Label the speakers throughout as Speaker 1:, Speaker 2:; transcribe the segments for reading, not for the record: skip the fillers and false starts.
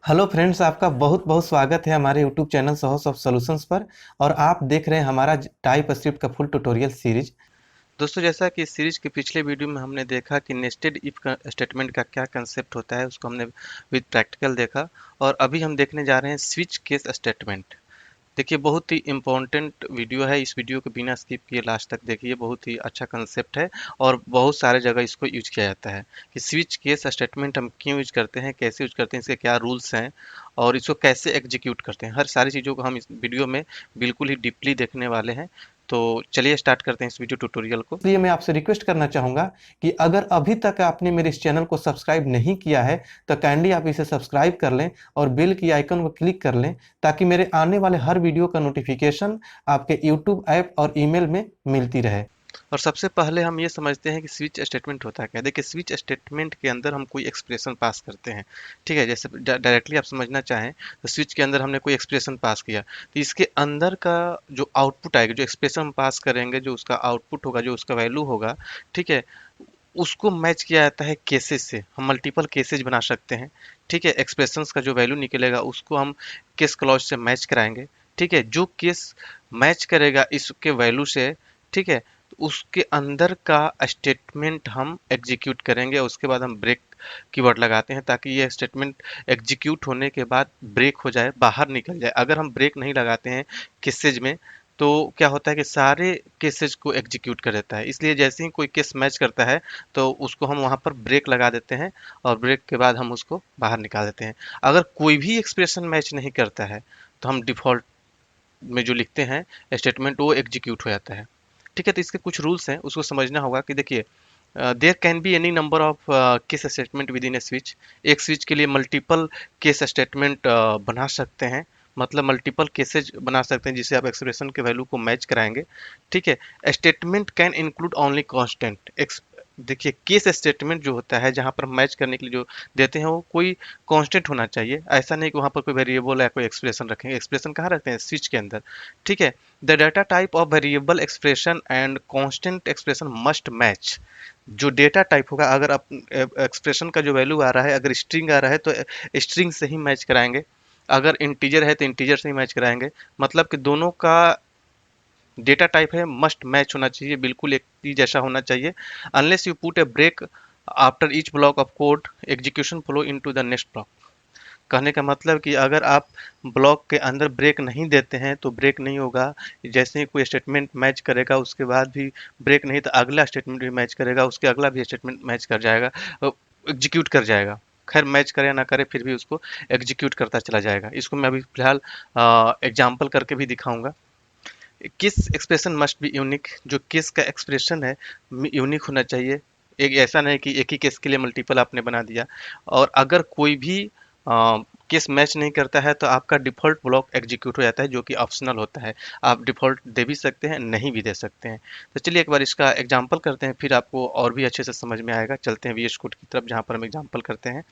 Speaker 1: Hello friends, आपका बहुत बहुत स्वागत है हमारे YouTube channel source of solutions पर। और आप देख रहे हैं हमारा टाइप स्क्रिप्ट का फुल ट्यूटोरियल सीरीज। दोस्तों, जैसा कि इस सीरीज के पिछले वीडियो में हमने देखा कि नेस्टेड इफ स्टेटमेंट का क्या कंसेप्ट होता है, उसको हमने विद प्रैक्टिकल देखा। और अभी हम देखने जा रहे हैं स्विच केस स्टेटमेंट। देखिए, बहुत ही इम्पोर्टेंट वीडियो है। इस वीडियो को बिना स्किप किए लास्ट तक देखिए। बहुत ही अच्छा कंसेप्ट है और बहुत सारे जगह इसको यूज किया जाता है कि स्विच केस स्टेटमेंट हम क्यों यूज करते हैं, कैसे यूज करते हैं, इसके क्या रूल्स हैं और इसको कैसे एग्जीक्यूट करते हैं। हर सारी चीज़ों को हम इस वीडियो में बिल्कुल ही डीपली देखने वाले हैं। तो चलिए स्टार्ट करते हैं इस वीडियो ट्यूटोरियल को। इसलिए मैं आपसे रिक्वेस्ट करना चाहूँगा कि अगर अभी तक आपने मेरे इस चैनल को सब्सक्राइब नहीं किया है तो काइंडली आप इसे सब्सक्राइब कर लें और बेल की आइकन को क्लिक कर लें, ताकि मेरे आने वाले हर वीडियो का नोटिफिकेशन आपके यूट्यूब ऐप और ईमेल में मिलती रहे। और सबसे पहले हम ये समझते हैं कि स्विच स्टेटमेंट होता है क्या। देखिए, स्विच स्टेटमेंट के अंदर हम कोई एक्सप्रेशन पास करते हैं। ठीक है, जैसे डायरेक्टली आप समझना चाहें तो स्विच के अंदर हमने कोई एक्सप्रेशन पास किया, तो इसके अंदर का जो आउटपुट आएगा, जो एक्सप्रेशन हम पास करेंगे, जो उसका आउटपुट होगा, जो उसका वैल्यू होगा, ठीक है, उसको मैच किया जाता है केसेस से। हम मल्टीपल केसेज बना सकते हैं। ठीक है, एक्सप्रेशंस का जो वैल्यू निकलेगा उसको हम केस क्लॉज से मैच कराएंगे। ठीक है, जो केस मैच करेगा इसके वैल्यू से, ठीक है, तो उसके अंदर का स्टेटमेंट हम एग्जीक्यूट करेंगे। उसके बाद हम ब्रेक कीवर्ड लगाते हैं ताकि ये स्टेटमेंट एग्जीक्यूट होने के बाद ब्रेक हो जाए, बाहर निकल जाए। अगर हम ब्रेक नहीं लगाते हैं केसेज में तो क्या होता है कि सारे केसेस को एग्जीक्यूट कर देता है। इसलिए जैसे ही कोई केस मैच करता है तो उसको हम वहाँ पर ब्रेक लगा देते हैं और ब्रेक के बाद हम उसको बाहर निकाल देते हैं। अगर कोई भी एक्सप्रेशन मैच नहीं करता है तो हम डिफ़ॉल्ट में जो लिखते हैं स्टेटमेंट वो एग्जीक्यूट हो जाता है। ठीक है, तो इसके कुछ रूल्स हैं, उसको समझना होगा कि देखिए, there can be any number of case statement within a switch. एक स्विच के लिए मल्टीपल केस स्टेटमेंट बना सकते हैं, मतलब मल्टीपल केसेज बना सकते हैं जिसे आप एक्सप्रेशन के वैल्यू को मैच कराएंगे। ठीक है, statement can include only constant. देखिए, केस स्टेटमेंट जो होता है जहां पर मैच करने के लिए जो देते हैं वो कोई कांस्टेंट होना चाहिए। ऐसा नहीं कि वहां पर कोई वेरिएबल या कोई एक्सप्रेशन रखेंगे। एक्सप्रेशन कहाँ रखते हैं? स्विच के अंदर। ठीक है, the data type of variable expression and constant expression must match. जो डेटा टाइप होगा, अगर आप एक्सप्रेशन का जो वैल्यू आ रहा है, अगर स्ट्रिंग आ रहा है तो स्ट्रिंग से ही मैच कराएंगे। अगर इंटीजर है तो इंटीजर से ही मैच कराएंगे। मतलब कि दोनों का डेटा टाइप है मस्ट मैच होना चाहिए, बिल्कुल एक ही जैसा होना चाहिए। Unless you put a break after each block of code, execution flow into the next block. कहने का मतलब कि अगर आप ब्लॉक के अंदर ब्रेक नहीं देते हैं तो ब्रेक नहीं होगा। जैसे ही कोई स्टेटमेंट मैच करेगा उसके बाद भी ब्रेक नहीं, तो अगला स्टेटमेंट भी मैच करेगा, उसके अगला भी स्टेटमेंट मैच कर जाएगा, एग्जीक्यूट कर जाएगा। खैर, मैच करे या ना करे फिर भी उसको एग्जीक्यूट करता चला जाएगा। इसको मैं अभी फिलहाल एग्जाम्पल करके भी दिखाऊंगा। किस एक्सप्रेशन मस्ट बी यूनिक। जो किस का एक्सप्रेशन है यूनिक होना चाहिए। एक ऐसा नहीं कि एक ही केस के लिए मल्टीपल आपने बना दिया। और अगर कोई भी केस मैच नहीं करता है तो आपका डिफ़ॉल्ट ब्लॉक एग्जीक्यूट हो जाता है, जो कि ऑप्शनल होता है। आप डिफ़ॉल्ट दे भी सकते हैं, नहीं भी दे सकते हैं। तो चलिए एक बार इसका एग्जांपल करते हैं, फिर आपको और भी अच्छे से समझ में आएगा। चलते हैं वीएस कोड की तरफ जहाँ पर हम एग्जांपल करते हैं।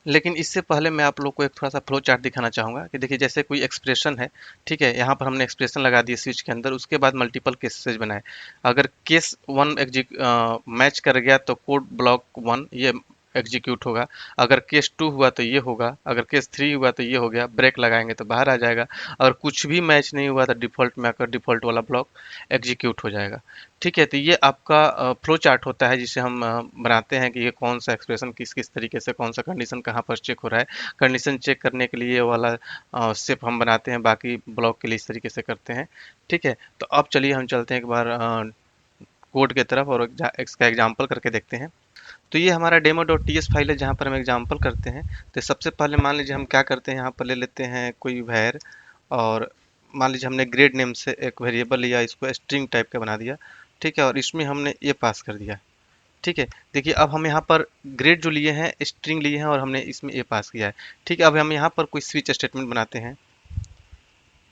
Speaker 1: लेकिन इससे पहले मैं आप लोग को एक थोड़ा-सा फ्लो चार्ट दिखाना चाहूँगा कि देखिए, जैसे कोई एक्सप्रेशन है, ठीक है? यहाँ पर हमने एक्सप्रेशन लगा दिए स्विच के अंदर, उसके बाद मल्टीपल केसेज़ बनाए। अगर केस 1 मैच कर गया तो कोड ब्लॉक 1 ये एग्जीक्यूट होगा। अगर केस 2 हुआ तो ये होगा, अगर केस 3 हुआ तो ये हो गया, ब्रेक लगाएँगे तो बाहर आ जाएगा। अगर कुछ भी मैच नहीं हुआ तो डिफ़ॉल्ट में आकर डिफ़ॉल्ट वाला ब्लॉक एग्जीक्यूट हो जाएगा। ठीक है, तो ये आपका फ्लो चार्ट होता है जिसे हम बनाते हैं कि ये कौन सा एक्सप्रेशन किस किस तरीके से, कौन सा कंडीशन कहाँ पर चेक हो रहा है। कंडीशन चेक करने के लिए ये वाला स्टेप हम बनाते हैं, बाकी ब्लॉक के लिए इस तरीके से करते हैं। ठीक है, तो अब चलिए हम चलते हैं एक बार कोड की तरफ और इसका एग्जाम्पल करके देखते हैं। तो ये हमारा demo.ts फाइल है जहाँ पर हम एग्जाम्पल करते हैं। तो सबसे पहले मान लीजिए हम क्या करते हैं, यहाँ पर ले लेते हैं कोई var, और मान लीजिए हमने ग्रेड नेम से एक वेरिएबल लिया, इसको स्ट्रिंग टाइप का बना दिया। ठीक है, और इसमें हमने ये पास कर दिया। ठीक है, देखिए अब हम यहाँ पर ग्रेड जो लिए हैं, स्ट्रिंग लिए हैं और हमने इसमें ये पास किया है। ठीक है, अब हम यहाँ पर कोई स्विच स्टेटमेंट बनाते हैं।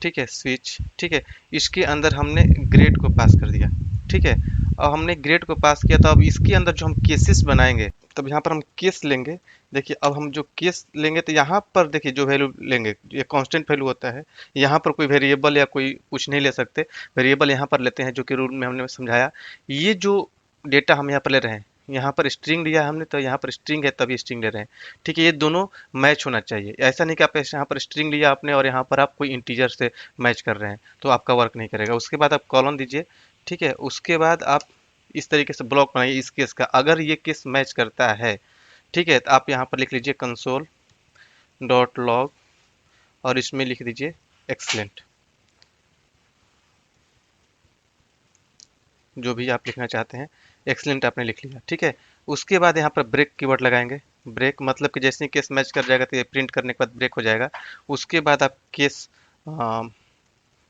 Speaker 1: ठीक है, स्विच। ठीक है, इसके अंदर हमने ग्रेड को पास कर दिया। ठीक है, अब हमने ग्रेड को पास किया तो अब इसके अंदर जो हम केसेस बनाएंगे, तब यहाँ पर हम केस लेंगे। देखिए, अब हम जो केस लेंगे तो यहाँ पर देखिए जो वैल्यू लेंगे ये कांस्टेंट वैल्यू होता है। यहाँ पर कोई वेरिएबल या कोई कुछ नहीं ले सकते। वेरिएबल यहाँ पर लेते हैं, जो कि रूल में हमने समझाया। ये जो डेटा हम यहाँ पर ले रहे हैं यहाँ पर स्ट्रिंग लिया हमने तो यहाँ पर स्ट्रिंग है तभी स्ट्रिंग ले रहे हैं। ठीक है, ये दोनों मैच होना चाहिए। ऐसा नहीं कि आप यहाँ पर स्ट्रिंग लिया आपने और यहाँ पर आप कोई इंटीजर से मैच कर रहे हैं तो आपका वर्क नहीं करेगा। उसके बाद आप कॉलन दीजिए। ठीक है, उसके बाद आप इस तरीके से ब्लॉक बनाइए इस केस का। अगर ये केस मैच करता है, ठीक है, तो आप यहाँ पर लिख लीजिए कंसोल डॉट लॉग और इसमें लिख दीजिए एक्सलेंट, जो भी आप लिखना चाहते हैं। एक्सलेंट आपने लिख लिया। ठीक है, उसके बाद यहाँ पर ब्रेक कीवर्ड लगाएंगे। ब्रेक मतलब कि जैसे ही केस मैच कर जाएगा तो ये प्रिंट करने के बाद ब्रेक हो जाएगा। उसके बाद आप केस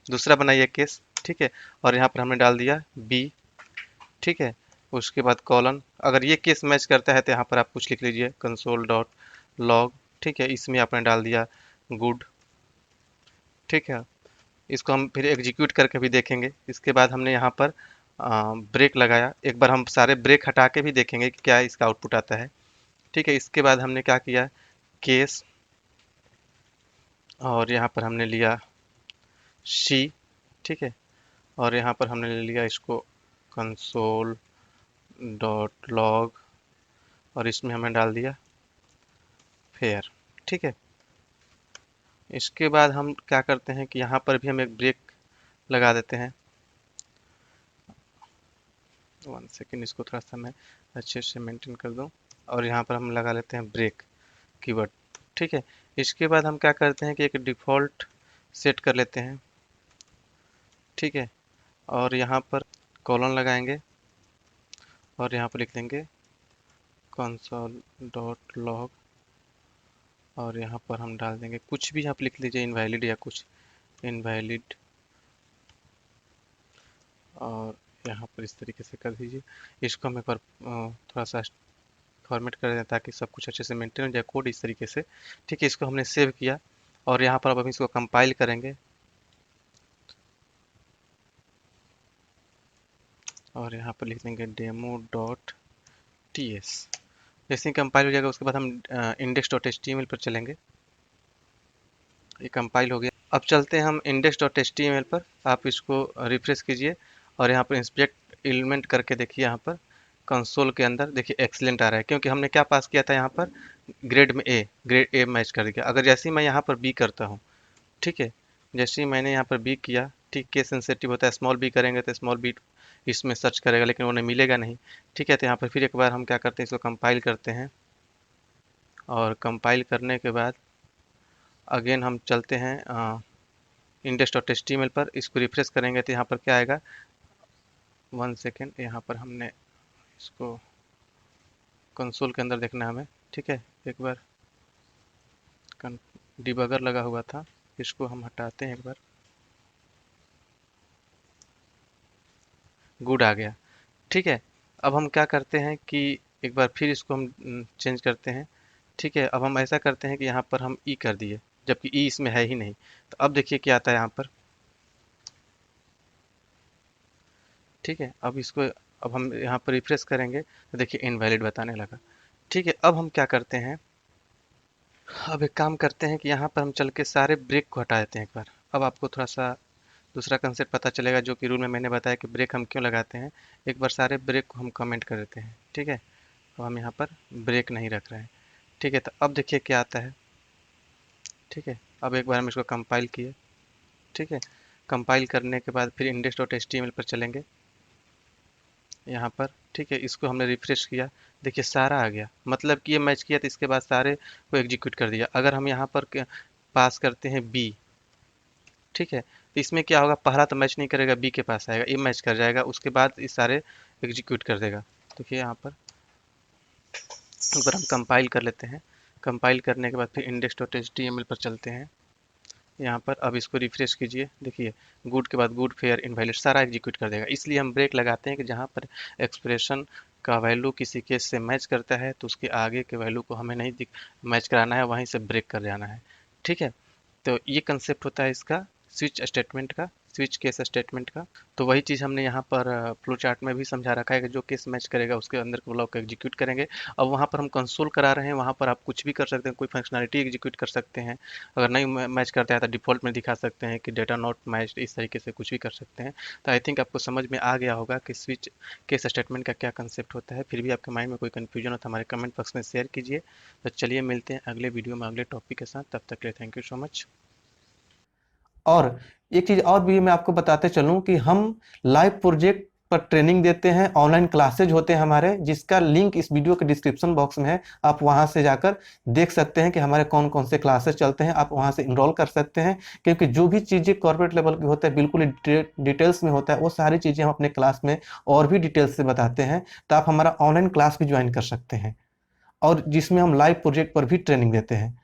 Speaker 1: दूसरा बनाइए केस। ठीक है, और यहाँ पर हमने डाल दिया बी। ठीक है, उसके बाद कॉलन। अगर ये केस मैच करता है तो यहाँ पर आप कुछ लिख लीजिए कंसोल डॉट लॉग। ठीक है, इसमें आपने डाल दिया गुड। ठीक है, इसको हम फिर एग्जीक्यूट करके भी देखेंगे। इसके बाद हमने यहाँ पर ब्रेक लगाया। एक बार हम सारे ब्रेक हटा के भी देखेंगे कि क्या इसका आउटपुट आता है। ठीक है, इसके बाद हमने क्या किया, केस और यहाँ पर हमने लिया सी। ठीक है, और यहाँ पर हमने ले लिया इसको कंसोल डॉट लॉग और इसमें हमें डाल दिया फेयर। ठीक है, इसके बाद हम क्या करते हैं कि यहाँ पर भी हम एक ब्रेक लगा देते हैं। 1 सेकेंड, इसको थोड़ा सा मैं अच्छे से मेंटेन कर दूं और यहाँ पर हम लगा लेते हैं ब्रेक कीवर्ड। ठीक है, इसके बाद हम क्या करते हैं कि एक डिफ़ॉल्ट सेट कर लेते हैं। ठीक है, और यहाँ पर कॉलन लगाएंगे और यहाँ पर लिख देंगे कंसोल डॉट लॉग और यहाँ पर हम डाल देंगे कुछ भी आप लिख लीजिए, इनवैलिड या कुछ इनवैलिड, और यहाँ पर इस तरीके से कर दीजिए। इसको हम एक बार थोड़ा सा फॉर्मेट कर दें ताकि सब कुछ अच्छे से मेंटेन हो जाए कोड इस तरीके से। ठीक है, इसको हमने सेव किया और यहाँ पर अब हम इसको कंपाइल करेंगे और यहाँ पर लिख देंगे डेमो डॉट टी एस। जैसे ही कंपाइल हो जाएगा उसके बाद हम index dot H T M L पर चलेंगे। ये कंपाइल हो गया। अब चलते हैं हम index dot H T M L पर। आप इसको रिफ्रेश कीजिए और यहाँ पर इंस्पेक्ट एलिमेंट करके देखिए। यहाँ पर कंसोल के अंदर देखिए एक्सीलेंट आ रहा है क्योंकि हमने क्या पास किया था यहाँ पर ग्रेड में ए, ग्रेड ए मैच कर दिया। अगर जैसे ही मैं यहाँ पर बी करता हूँ, ठीक है, जैसे ही मैंने यहाँ पर बी किया, ठीक, केस सेंसिटिव होता है, स्मॉल बी करेंगे तो स्मॉल बी इसमें सर्च करेगा लेकिन उन्हें मिलेगा नहीं। ठीक है, तो यहाँ पर फिर एक बार हम क्या करते हैं, इसको कंपाइल करते हैं और कंपाइल करने के बाद अगेन हम चलते हैं index dot H T M L पर। इसको रिफ्रेश करेंगे तो यहाँ पर क्या आएगा, 1 सेकेंड, यहाँ पर हमने इसको कंसोल के अंदर देखना है हमें। ठीक है, एक बार डिबगर लगा हुआ था, इसको हम हटाते हैं एक बार। गुड आ गया। ठीक है, अब हम क्या करते हैं कि एक बार फिर इसको हम चेंज करते हैं। ठीक है, अब हम ऐसा करते हैं कि यहाँ पर हम ई कर दिए जबकि ई इसमें है ही नहीं। तो अब देखिए क्या आता है यहाँ पर। ठीक है, अब इसको अब हम यहाँ पर रिफ्रेश करेंगे तो देखिए इनवैलिड बताने लगा। ठीक है, अब हम क्या करते हैं, अब एक काम करते हैं कि यहाँ पर हम चल के सारे ब्रेक को हटा देते हैं एक बार। अब आपको थोड़ा सा दूसरा कंसेप्ट पता चलेगा जो कि रूल में मैंने बताया कि ब्रेक हम क्यों लगाते हैं। एक बार सारे ब्रेक को हम कमेंट कर देते हैं। ठीक है, अब हम यहाँ पर ब्रेक नहीं रख रहे हैं। ठीक है, तो अब देखिए क्या आता है। ठीक है, अब एक बार हम इसको कंपाइल किए। ठीक है, कंपाइल करने के बाद फिर index dot H T M L पर चलेंगे यहाँ पर। ठीक है, इसको हमने रिफ्रेश किया, देखिए सारा आ गया, मतलब कि ये मैच किया तो इसके बाद सारे को एग्जीक्यूट कर दिया। अगर हम यहाँ पर पास करते हैं बी, ठीक है, तो इसमें क्या होगा, पहला तो मैच नहीं करेगा, बी के पास आएगा, ये मैच कर जाएगा, उसके बाद ये सारे एग्जीक्यूट कर देगा। देखिए यहाँ पर एक बार हम कंपाइल कर लेते हैं। कंपाइल करने के बाद फिर index dot H T M L पर चलते हैं यहाँ पर। अब इसको रिफ्रेश कीजिए, देखिए गुड के बाद गुड फेयर इनवैलिड सारा एग्जीक्यूट कर देगा। इसलिए हम ब्रेक लगाते हैं कि जहाँ पर एक्सप्रेशन का वैल्यू किसी केस से मैच करता है तो उसके आगे के वैल्यू को हमें नहीं मैच कराना है, वहीं से ब्रेक कर जाना है। ठीक है, तो ये कंसेप्ट होता है इसका स्विच स्टेटमेंट का। स्विच केस स्टेटमेंट का। तो वही चीज़ हमने यहाँ पर फ्लो चार्ट में भी समझा रखा है कि जो केस मैच करेगा उसके अंदर के ब्लॉक एग्जीक्यूट करेंगे। अब वहाँ पर हम कंसोल करा रहे हैं, वहाँ पर आप कुछ भी कर सकते हैं, कोई फंक्शनैलिटी एग्जीक्यूट कर सकते हैं। अगर नहीं मैच करता है तो डिफ़ॉल्ट में दिखा सकते हैं कि डेटा नॉट मैच्ड, इस तरीके से कुछ भी कर सकते हैं। तो आई थिंक आपको समझ में आ गया होगा कि स्विच केस स्टेटमेंट का क्या कंसेप्ट होता है। फिर भी आपके माइंड में कोई कन्फ्यूजन हो तो हमारे कमेंट बॉक्स में शेयर कीजिए। तो चलिए मिलते हैं अगले वीडियो में अगले टॉपिक के साथ, तब तक के लिए थैंक यू सो मच। और एक चीज़ और भी मैं आपको बताते चलूँ कि हम लाइव प्रोजेक्ट पर ट्रेनिंग देते हैं, ऑनलाइन क्लासेज होते हैं हमारे, जिसका लिंक इस वीडियो के डिस्क्रिप्शन बॉक्स में है। आप वहां से जाकर देख सकते हैं कि हमारे कौन कौन से क्लासेस चलते हैं, आप वहां से इनरोल कर सकते हैं। क्योंकि जो भी चीज़ें कॉर्पोरेट लेवल की होता है बिल्कुल डिटेल्स में होता है, वो सारी चीज़ें हम अपने क्लास में और भी डिटेल्स से बताते हैं। तो आप हमारा ऑनलाइन क्लास भी ज्वाइन कर सकते हैं, और जिसमें हम लाइव प्रोजेक्ट पर भी ट्रेनिंग देते हैं।